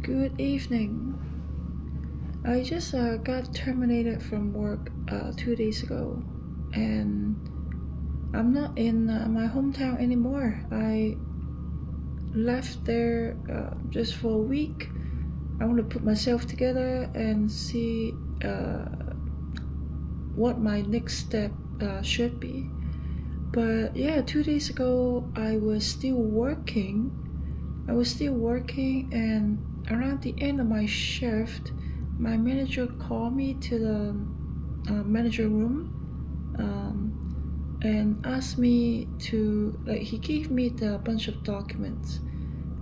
Good evening. I just got terminated from work 2 days ago, and I'm not in my hometown anymore. I left there just for a week. I want to put myself together and see what my next step should be. But yeah, 2 days ago I was still working. And around the end of my shift, my manager called me to the manager room and asked me to, he gave me the bunch of documents,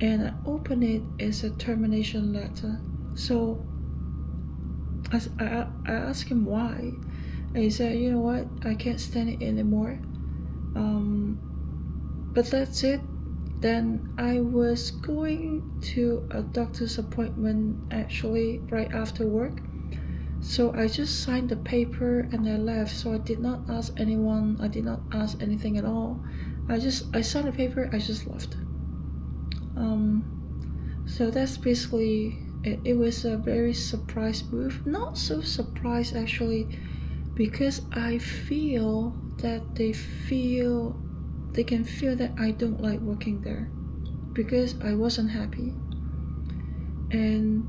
and I opened it as a termination letter. So I asked him why, and he said, you know what, I can't stand it anymore. But that's it. Then I was going to a doctor's appointment actually right after work. So I just signed the paper and I left. So I did not ask anyone, I did not ask anything at all. I signed the paper, I just left. So that's basically it. It was a very surprise move. Not so surprised actually, because I feel that they can feel that I don't like working there because I wasn't happy. And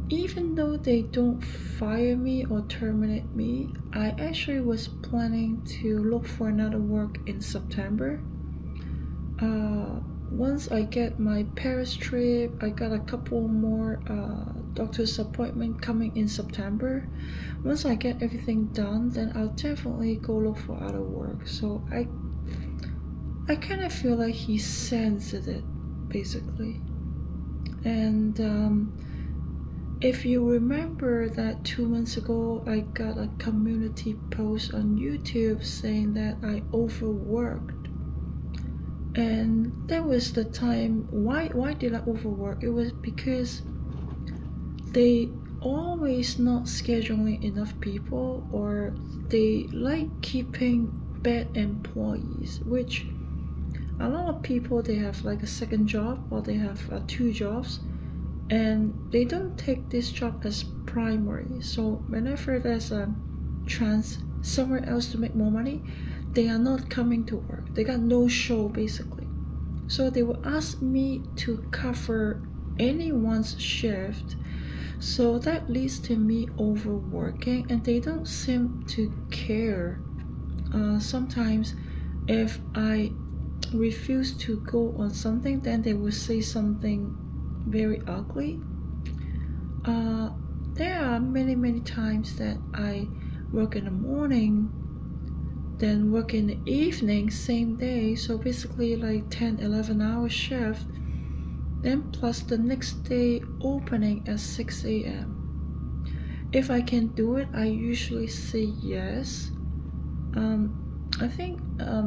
even though they don't fire me or terminate me, I actually was planning to look for another work in September. Once I get my Paris trip, I got a couple more doctor's appointment coming in September. Once I get everything done, then I'll definitely go look for other work. So I kind of feel like he sensed it, basically. And if you remember that 2 months ago, I got a community post on YouTube saying that I overworked. And that was the time. Why did I overwork? It was because they always not scheduling enough people, or they like keeping bad employees, which a lot of people, they have like a second job or they have 2 jobs, and they don't take this job as primary. So whenever there's a chance somewhere else to make more money, they are not coming to work. They got no show basically. So they will ask me to cover anyone's shift. So that leads to me overworking, and they don't seem to care. Sometimes if I refuse to go on something, then they will say something very ugly. There are many times that I work in the morning, then work in the evening same day, so basically like 10-11 hour shift, then plus the next day opening at 6 a.m. If I can do it, I usually say yes. I think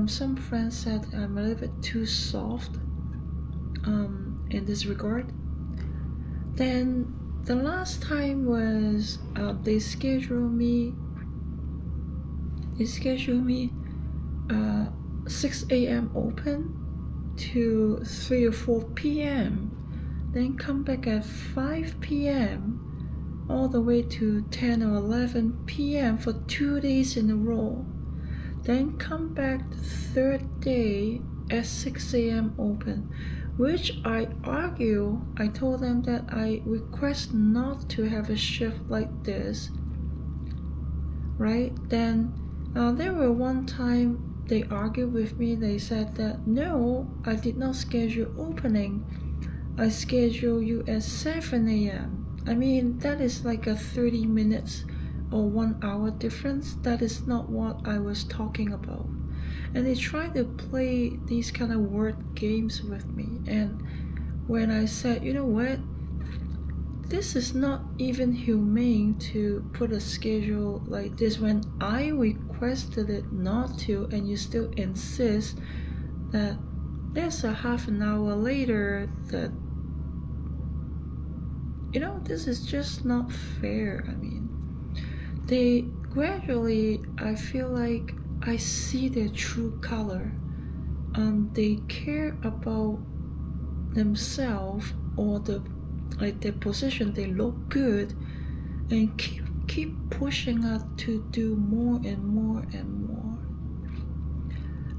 some friends said I'm a little bit too soft in this regard. Then the last time was they scheduled me 6 a.m. open to 3 or 4 p.m. Then come back at 5 p.m. all the way to 10 or 11 p.m. for 2 days in a row. Then come back the third day at 6 a.m. open, which I told them that I request not to have a shift like this, right? Then there were one time they argued with me. They said that no, I did not schedule opening. I scheduled you at 7 a.m. I mean, that is like a 30 minutes or 1 hour difference. That is not what I was talking about. And they try to play these kind of word games with me. And when I said, you know what, this is not even humane to put a schedule like this when I requested it not to, and you still insist that there's a half an hour later, that, you know, this is just not fair. I mean, they gradually, I feel like I see their true color. They care about themselves or the like their position, they look good, and keep pushing us to do more and more and more.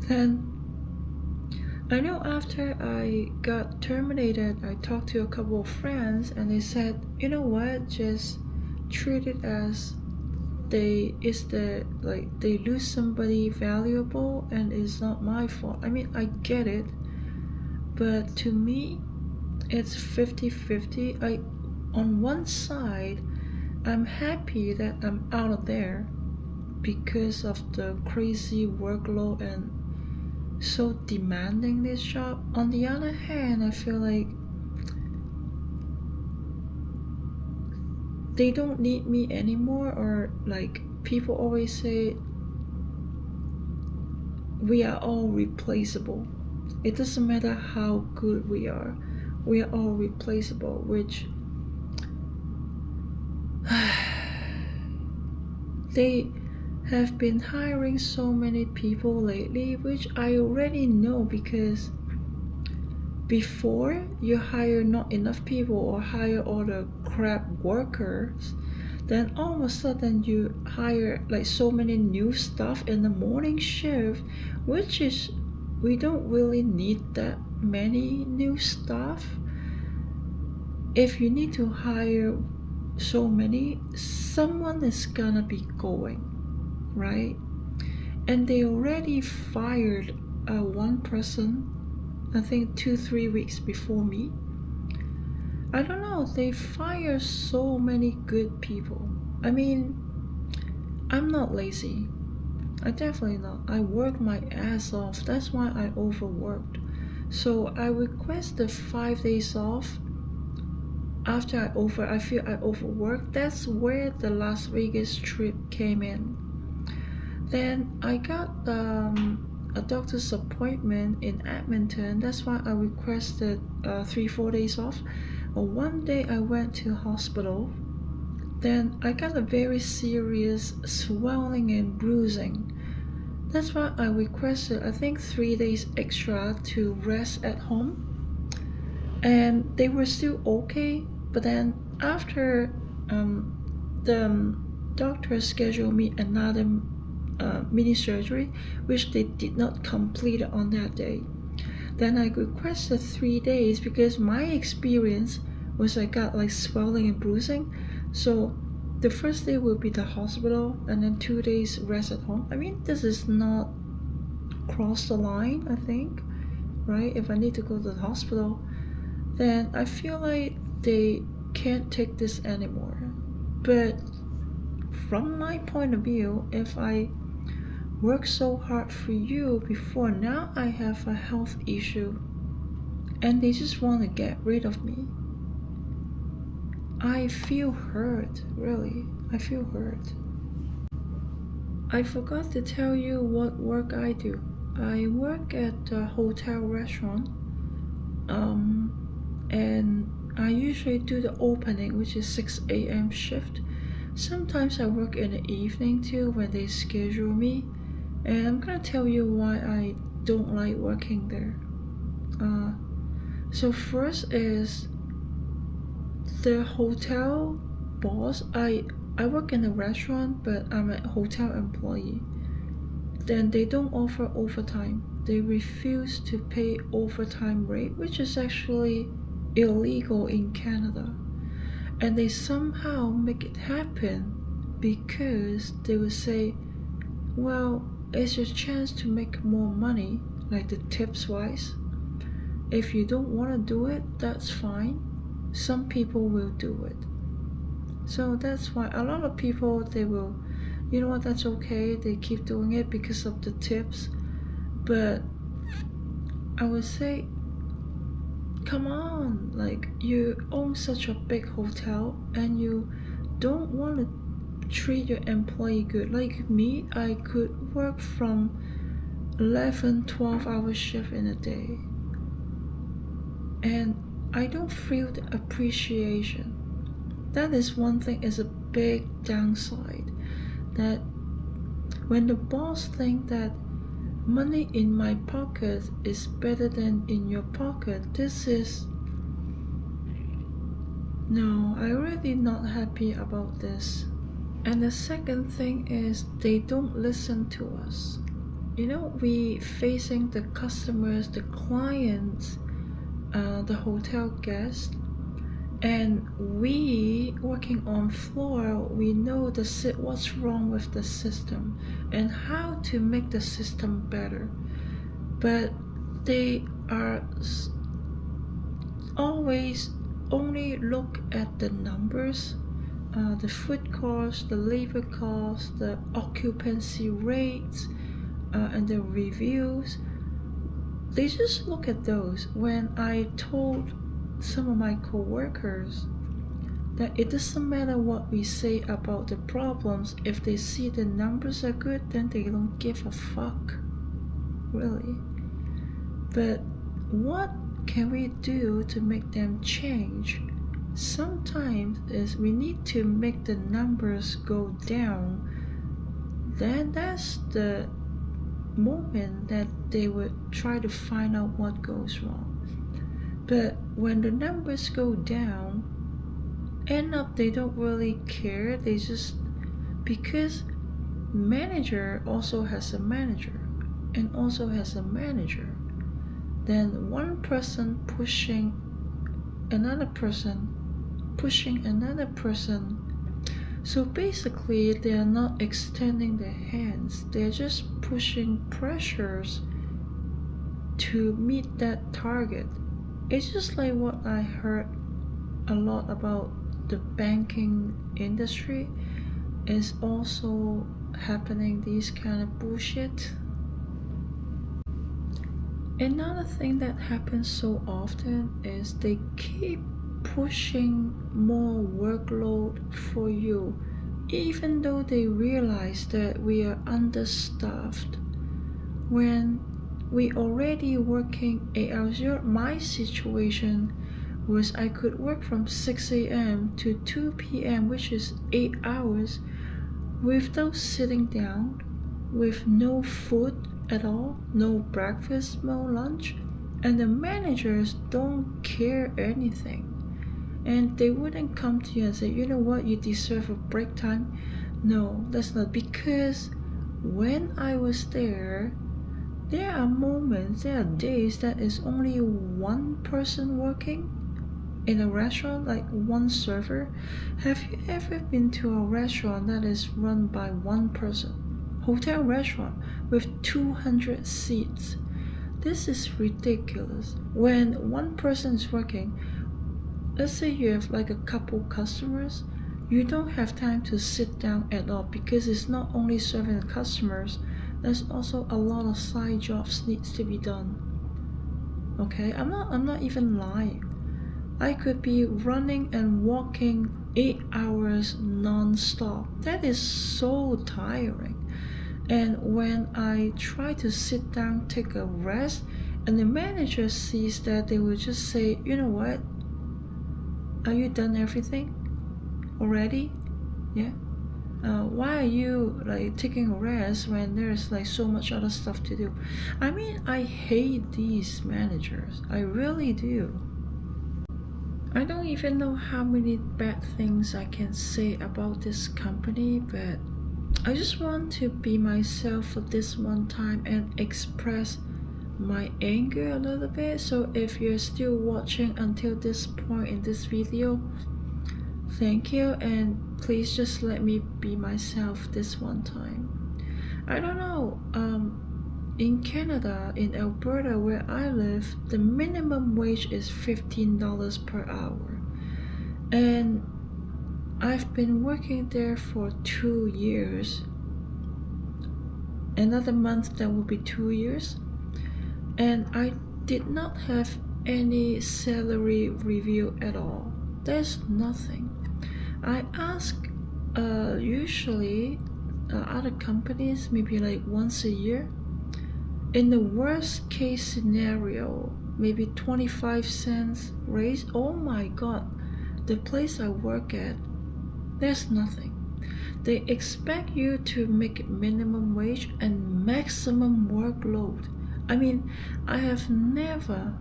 Then I know after I got terminated, I talked to a couple of friends and they said, you know what, just treat it as they lose somebody valuable and it's not my fault. I mean, I get it, but to me it's 50-50. On one side, I'm happy that I'm out of there because of the crazy workload and so demanding this job. On the other hand, I feel like they don't need me anymore, or like people always say we are all replaceable. It doesn't matter how good we are all replaceable, which they have been hiring so many people lately, which I already know, because before you hire not enough people or hire all the crap workers, then all of a sudden you hire like so many new stuff in the morning shift, which is, we don't really need that many new stuff. If you need to hire so many, someone is gonna be going, right? And they already fired one person, I think 2-3 weeks before me. I don't know, they fire so many good people. I mean, I'm not lazy. I definitely not. I work my ass off. That's why I overworked. So I requested 5 days off after I feel I overworked. That's where the Las Vegas trip came in. Then I got a doctor's appointment in Edmonton. That's why I requested 3-4 days off. One day I went to hospital. Then I got a very serious swelling and bruising. That's why I requested, I think, 3 days extra to rest at home. And they were still okay. But then after the doctor scheduled me another mini surgery, which they did not complete on that day. Then I requested 3 days because my experience was I got like swelling and bruising. So the first day will be the hospital and then 2 days rest at home. I mean, this is not cross the line, I think, right? If I need to go to the hospital, then I feel like they can't take this anymore. But from my point of view, if I work so hard for you before, now I have a health issue and they just want to get rid of me, I feel hurt, really. I feel hurt. I forgot to tell you what work I do. I work at a hotel restaurant, and I usually do the opening, which is 6 a.m. shift. Sometimes I work in the evening too when they schedule me. And I'm gonna tell you why I don't like working there. So first is the hotel boss. I work in a restaurant, but I'm a hotel employee. Then they don't offer overtime. They refuse to pay overtime rate, which is actually illegal in Canada. And they somehow make it happen because they will say, well, it's your chance to make more money, like the tips wise. If you don't want to do it, that's fine. Some people will do it. So that's why a lot of people, they will, you know what, that's okay. They keep doing it because of the tips. But I would say, come on, like, you own such a big hotel and you don't want to treat your employee good. Like me, I could work from 11-12 hour shift in a day and I don't feel the appreciation. That is one thing, is a big downside, that when the boss think that money in my pocket is better than in your pocket, this is No, I'm really not happy about this. And the second thing is they don't listen to us. You know, we facing the customers, the clients, the hotel guests, and we working on floor, we know what's wrong with the system and how to make the system better. But they are always only look at the numbers, the food cost, the labor cost, the occupancy rates, and the reviews. They just look at those. When I told some of my coworkers that it doesn't matter what we say about the problems, if they see the numbers are good, then they don't give a fuck, really. But what can we do to make them change? Sometimes is we need to make the numbers go down. Then that's the moment that they would try to find out what goes wrong. But when the numbers go down, end up they don't really care. They just, because manager also has a manager and also has a manager, then one person pushing another person, so basically they are not extending their hands, they're just pushing pressures to meet that target. It's just like what I heard a lot about the banking industry is also happening, these kind of bullshit. Another thing that happens so often is they keep pushing more workload for you, even though they realize that we are understaffed. When we already working 8 hours, my situation was I could work from 6 a.m. to 2 p.m., which is 8 hours, without sitting down, with no food at all, no breakfast, no lunch, and the managers don't care anything. And they wouldn't come to you and say, you know what, you deserve a break time. No, that's not, because when I was there are moments, there are days that is only one person working in a restaurant, like one server. Have you ever been to a restaurant that is run by one person? Hotel restaurant with 200 seats. This is ridiculous. When one person is working, let's say you have like a couple customers, you don't have time to sit down at all, because it's not only serving the customers, there's also a lot of side jobs needs to be done. Okay, I'm not even lying. I could be running and walking 8 hours non-stop. That is so tiring. And when I try to sit down, take a rest, and the manager sees that, they will just say, you know what? Are you done everything already? Yeah. Why are you like taking a rest when there's like so much other stuff to do? I mean, I hate these managers. I really do. I don't even know how many bad things I can say about this company, but I just want to be myself for this one time and express my anger a little bit. So if you're still watching until this point in this video, thank you, and please just let me be myself this one time. I don't know, in Canada, in Alberta where I live, the minimum wage is $15 per hour, and I've been working there for 2 years. Another month that will be 2 years, and I did not have any salary review at all. There's nothing. I ask usually other companies maybe like once a year. In the worst case scenario, maybe 25 cents raise. Oh my god, the place I work at, there's nothing. They expect you to make minimum wage and maximum workload. I mean, I have never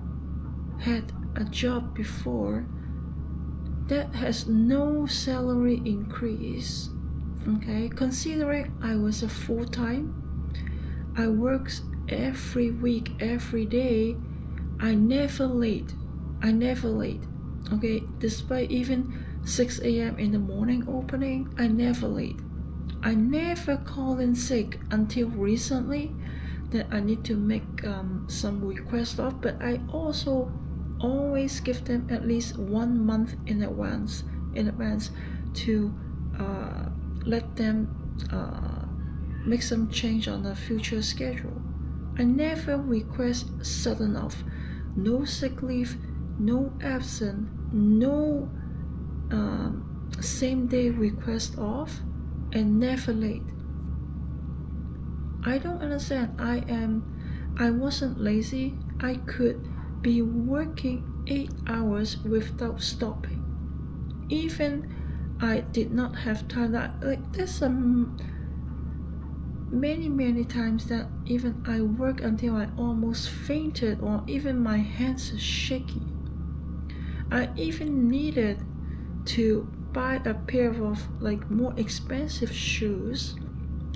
had a job before that has no salary increase. Okay, considering I was a full-time, I worked every week, every day. I never late. Okay, despite even 6 a.m. in the morning opening, I never late. I never call in sick until recently that I need to make some request off, but I also always give them at least 1 month in advance to let them make some change on the future schedule. I never request sudden off, no sick leave, no absent, no same day request off, and never late. I don't understand. I wasn't lazy. I could be working 8 hours without stopping. Even I did not have time. Like there's some many times that even I work until I almost fainted, or even my hands are shaky. I even needed to buy a pair of like more expensive shoes,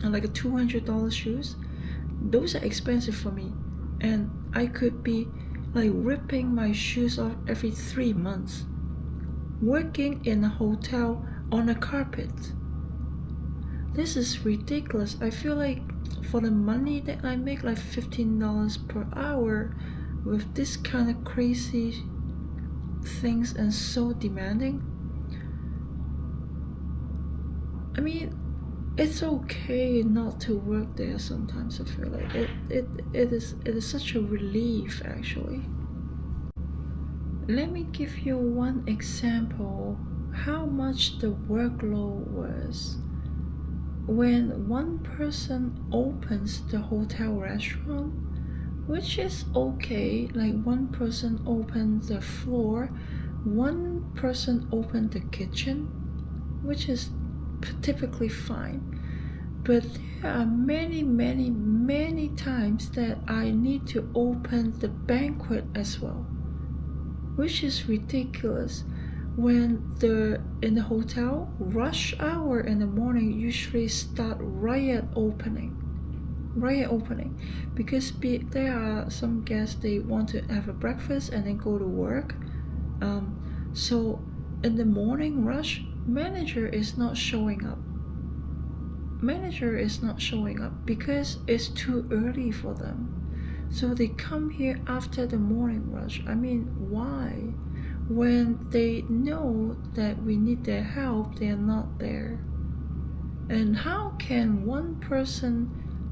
like a $200 shoes. Those are expensive for me, and I could be like ripping my shoes off every 3 months, working in a hotel on a carpet. This is ridiculous. I feel like for the money that I make, like $15 per hour, with this kind of crazy things and so demanding, I mean, it's okay not to work there sometimes. I feel like it is such a relief, actually. Let me give you one example how much the workload was. When one person opens the hotel restaurant, which is okay, like one person opened the floor, one person opened the kitchen, which is typically fine. But there are many times that I need to open the banquet as well, which is ridiculous. When in the hotel, rush hour in the morning usually start right at opening, because there are some guests, they want to have a breakfast and then go to work. So in the morning rush, manager is not showing up because it's too early for them. So they come here after the morning rush. I mean, why? When they know that we need their help, they are not there. And how can one person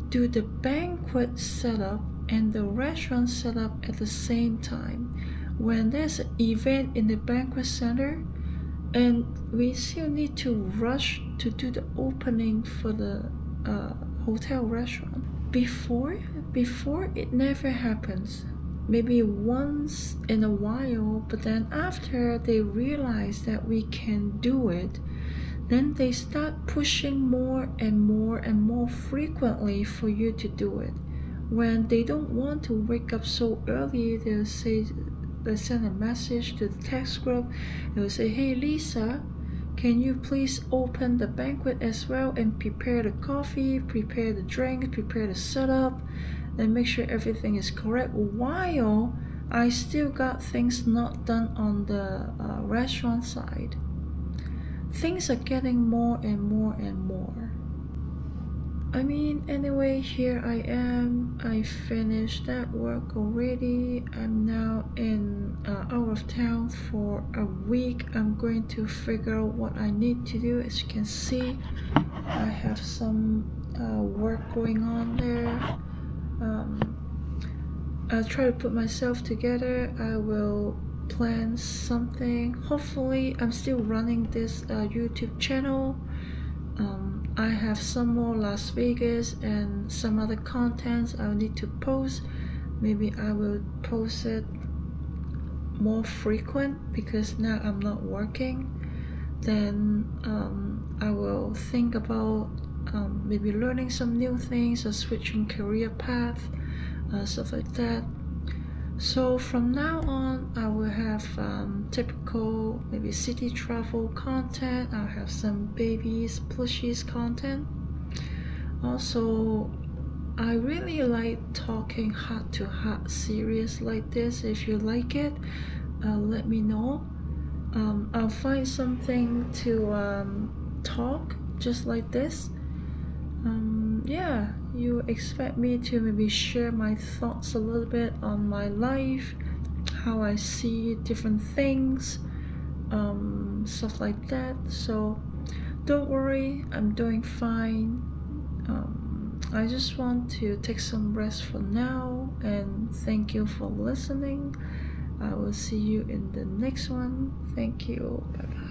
do the banquet setup and the restaurant setup at the same time when there's an event in the banquet center, and we still need to rush to do the opening for the hotel restaurant? Before it never happens. Maybe once in a while, but then after they realize that we can do it, then they start pushing more and more frequently for you to do it. When they don't want to wake up so early, they'll send a message to the text group. They'll say, "Hey Lisa, can you please open the banquet as well and prepare the coffee, prepare the drink, prepare the setup, and make sure everything is correct," while I still got things not done on the restaurant side. Things are getting more and more. I mean, anyway, here I am. I finished that work already. I'm now out of town for a week. I'm going to figure out what I need to do. As you can see, I have some work going on there. I'll try to put myself together. I will plan something. Hopefully, I'm still running this YouTube channel. I have some more Las Vegas and some other contents I'll need to post. Maybe I will post it more frequent because now I'm not working. Then I will think about maybe learning some new things or switching career path, stuff like that. So from now on, I will have typical maybe city travel content. I'll have some babies, plushies content. Also, I really like talking heart to heart series like this. If you like it, let me know. I'll find something to talk just like this. Yeah, you expect me to maybe share my thoughts a little bit on my life, how I see different things, stuff like that. So don't worry, I'm doing fine. I just want to take some rest for now, and thank you for listening. I will see you in the next one. Thank you. Bye bye.